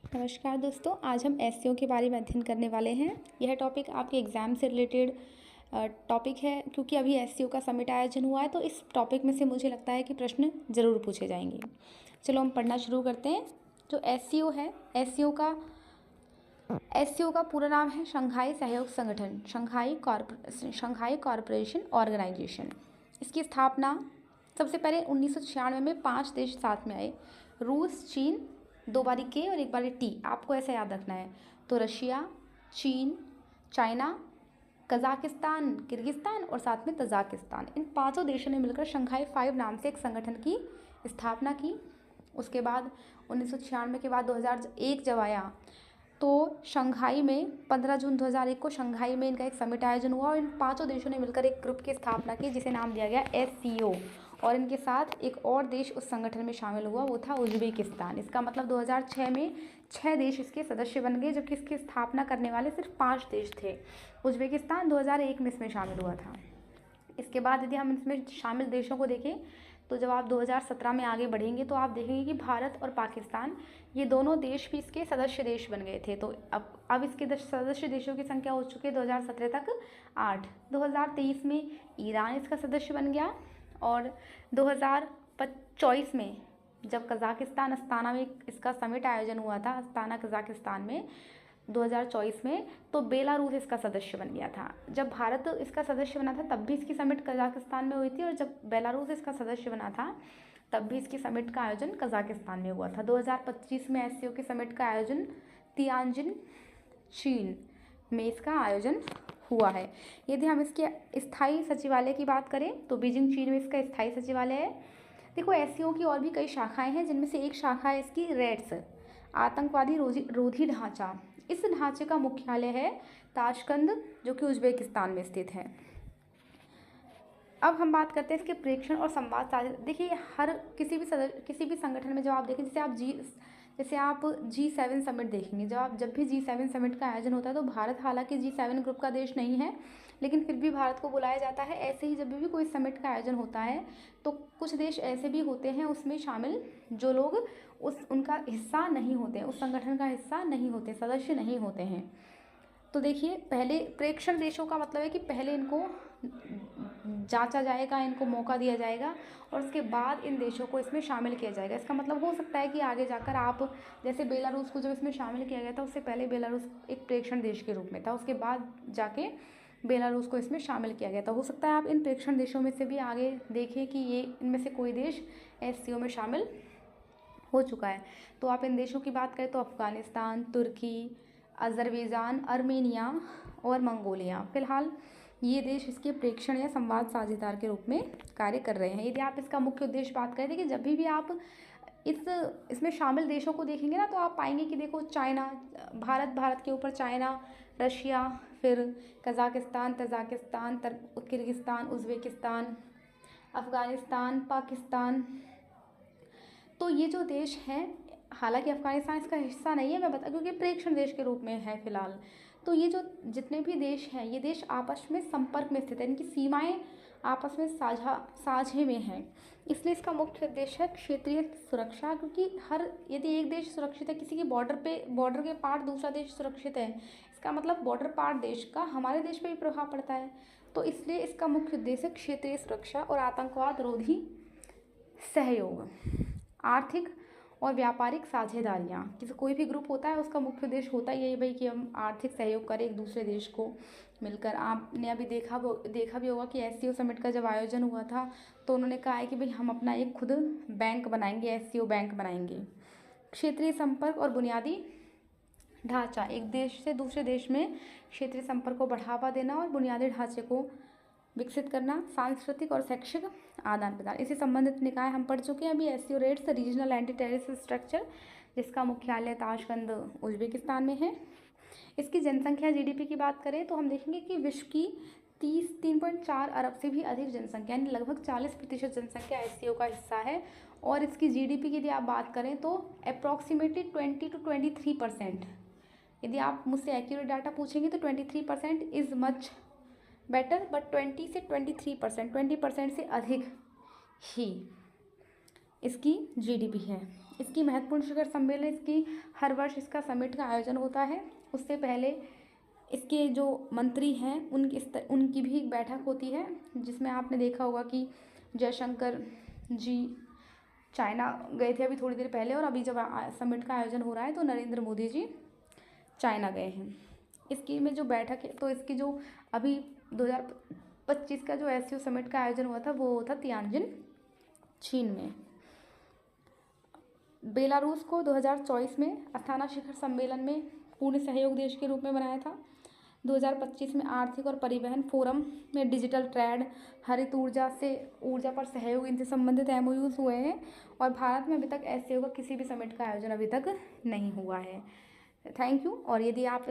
नमस्कार दोस्तों, आज हम एसईओ के बारे में अध्ययन करने वाले हैं। यह टॉपिक आपके एग्ज़ाम से रिलेटेड टॉपिक है, क्योंकि अभी एसईओ का समिट आयोजन हुआ है, तो इस टॉपिक में से मुझे लगता है कि प्रश्न ज़रूर पूछे जाएंगे। चलो हम पढ़ना शुरू करते हैं। जो एसईओ है, एसईओ का पूरा नाम है शंघाई सहयोग संगठन, शंघाई कॉरपोरेशन ऑर्गेनाइजेशन। इसकी स्थापना सबसे पहले 1996 में 5 देश साथ में आए। रूस, चीन, 2 बारी के और 1 बारी टी, आपको ऐसे याद रखना है। तो रशिया, चीन, चाइना, कज़ाकिस्तान, किर्गिस्तान और साथ में तजाकिस्तान, इन 5 देशों ने मिलकर शंघाई 5 नाम से एक संगठन की स्थापना की। उसके बाद 1996 के बाद 2001 जब आया, तो शंघाई में 15 जून 2001 को शंघाई में इनका एक समिट आयोजन हुआ और इन 5 देशों ने मिलकर एक ग्रुप की स्थापना की, जिसे नाम दिया गया एससीओ। और इनके साथ एक और देश उस संगठन में शामिल हुआ, वो था उज्बेकिस्तान। इसका मतलब 2006 में 6 देश इसके सदस्य बन गए, जबकि इसकी स्थापना करने वाले सिर्फ 5 देश थे। उज्बेकिस्तान 2001 में इसमें शामिल हुआ था। इसके बाद यदि हम इसमें शामिल देशों को देखें, तो जब आप 2017 में आगे बढ़ेंगे तो आप देखेंगे कि भारत और पाकिस्तान, ये दोनों देश भी इसके सदस्य देश बन गए थे। तो अब इसके सदस्य देशों की संख्या हो चुकी है 2017 तक 8। 2023 में ईरान इसका सदस्य बन गया और 2024 में जब कज़ाकिस्तान अस्ताना में इसका समिट आयोजन हुआ था, अस्ताना कज़ाकिस्तान में 2024 में, तो बेलारूस इसका सदस्य बन गया था। जब भारत इसका सदस्य बना था तब भी इसकी समिट कज़ाकिस्तान में हुई थी, और जब बेलारूस इसका सदस्य बना था तब भी इसकी समिट का आयोजन कज़ाकिस्तान में हुआ था। 2025 में एससीओ की समिट का आयोजन तियानजिन, चीन में इसका आयोजन हुआ है। यदि हम इसके स्थायी सचिवालय की बात करें तो बीजिंग, चीन में इसका स्थायी सचिवालय है। देखो, एससीओ की और भी कई शाखाएं हैं, जिनमें से एक शाखा है इसकी रेड्स, आतंकवादी रोधी ढांचा। इस ढांचे का मुख्यालय है ताशकंद, जो कि उज्बेकिस्तान में स्थित है। अब हम बात करते हैं इसके प्रेक्षण और संवाद साझा। देखिए, हर किसी भी संगठन में जब आप देखें, जैसे आप G7 समिट देखेंगे, जब भी G7 समिट का आयोजन होता है, तो भारत हालांकि G7 ग्रुप का देश नहीं है, लेकिन फिर भी भारत को बुलाया जाता है। ऐसे ही जब भी कोई समिट का आयोजन होता है, तो कुछ देश ऐसे भी होते हैं उसमें शामिल, जो लोग उनका हिस्सा नहीं होते, उस संगठन का हिस्सा नहीं होते, सदस्य नहीं होते हैं। तो देखिए, पहले प्रेक्षण देशों का मतलब है कि पहले इनको जांचा जाएगा, इनको मौका दिया जाएगा, और उसके बाद इन देशों को इसमें शामिल किया जाएगा। इसका मतलब हो सकता है कि आगे जाकर आप, जैसे बेलारूस को जब इसमें शामिल किया गया था, उससे पहले बेलारूस एक प्रेक्षण देश के रूप में था, उसके बाद जाके बेलारूस को इसमें शामिल किया गया था। हो सकता है आप इन प्रेक्षण देशों में से भी आगे देखें कि ये इनमें से कोई देश एससीओ में शामिल हो चुका है। तो आप इन देशों की बात करें तो अफ़गानिस्तान, तुर्की, अज़रबैजान, अर्मेनिया और मंगोलिया, फ़िलहाल ये देश इसके प्रेक्षण या संवाद साझेदार के रूप में कार्य कर रहे हैं। यदि आप इसका मुख्य उद्देश्य बात करें, कि जब भी आप इसमें शामिल देशों को देखेंगे ना, तो आप पाएंगे कि देखो, चाइना, भारत के ऊपर चाइना, रशिया, फिर Kazakhstan, Tajikistan, Kyrgyzstan, Uzbekistan, Afghanistan, Pakistan. तो ये जो देश हैं, हालांकि अफ़गानिस्तान इसका हिस्सा नहीं है, मैं बता, क्योंकि प्रेक्षण देश के रूप में है फ़िलहाल। तो ये जो जितने भी देश हैं, ये देश आपस में संपर्क में स्थित है, इनकी सीमाएं आपस में साझे में हैं। इसलिए इसका मुख्य उद्देश्य है क्षेत्रीय सुरक्षा, क्योंकि यदि एक देश सुरक्षित है, किसी की बॉर्डर के पार दूसरा देश सुरक्षित है, इसका मतलब बॉर्डर पार देश का हमारे देश पे भी प्रभाव पड़ता है। तो इसलिए इसका मुख्य उद्देश्य क्षेत्रीय सुरक्षा और आतंकवाद रोधी सहयोग, आर्थिक और व्यापारिक साझेदारियाँ। कोई भी ग्रुप होता है, उसका मुख्य उद्देश्य होता ही है भाई कि हम आर्थिक सहयोग करें एक दूसरे देश को मिलकर। आपने अभी देखा भी होगा कि एससीओ समिट का जब आयोजन हुआ था, तो उन्होंने कहा है कि भाई हम अपना एक खुद बैंक बनाएंगे, एससीओ बैंक बनाएंगे। क्षेत्रीय संपर्क और बुनियादी ढांचा, एक देश से दूसरे देश में क्षेत्रीय संपर्क को बढ़ावा देना और बुनियादी ढांचे को विकसित करना, सांस्कृतिक और शैक्षिक आदान प्रदान। इसी संबंधित निकाय हम पढ़ चुके हैं अभी। SCO rates regional anti terrorist structure, जिसका मुख्यालय ताशकंद उज्बेकिस्तान में है। इसकी जनसंख्या, जीडीपी की बात करें तो हम देखेंगे कि विश्व की 3.4 अरब से भी अधिक जनसंख्या, यानी लगभग 40% जनसंख्या एससीओ का हिस्सा है। और इसकी जीडीपी की यदि आप बात करें तो अप्रॉक्सीमेटली 20 to 23%। यदि आप मुझसे एक्यूरेट डाटा पूछेंगे तो 23% इज़ मच बेटर, बट 20 से 23%, 20% से अधिक ही इसकी जीडीपी है। इसकी महत्वपूर्ण शिखर सम्मेलन, इसकी हर वर्ष इसका समिट का आयोजन होता है। उससे पहले इसके जो मंत्री हैं उनकी भी एक बैठक होती है, जिसमें आपने देखा होगा कि जयशंकर जी चाइना गए थे अभी थोड़ी देर पहले, और अभी जब समिट का आयोजन हो रहा है तो नरेंद्र मोदी जी चाइना गए हैं। इसकी में जो बैठक है, तो इसकी जो अभी 2025 का जो एससीओ समिट का आयोजन हुआ था वो था तियानजिन चीन में। बेलारूस को 2024 में अस्थाना शिखर सम्मेलन में पूर्ण सहयोग देश के रूप में बनाया था। 2025 में आर्थिक और परिवहन फोरम में डिजिटल ट्रेड, हरित ऊर्जा पर सहयोग, इनसे संबंधित एमओयूज हुए हैं। और भारत में अभी तक एससीओ का किसी भी समिट का आयोजन अभी तक नहीं हुआ है। Thank you. और यदि आप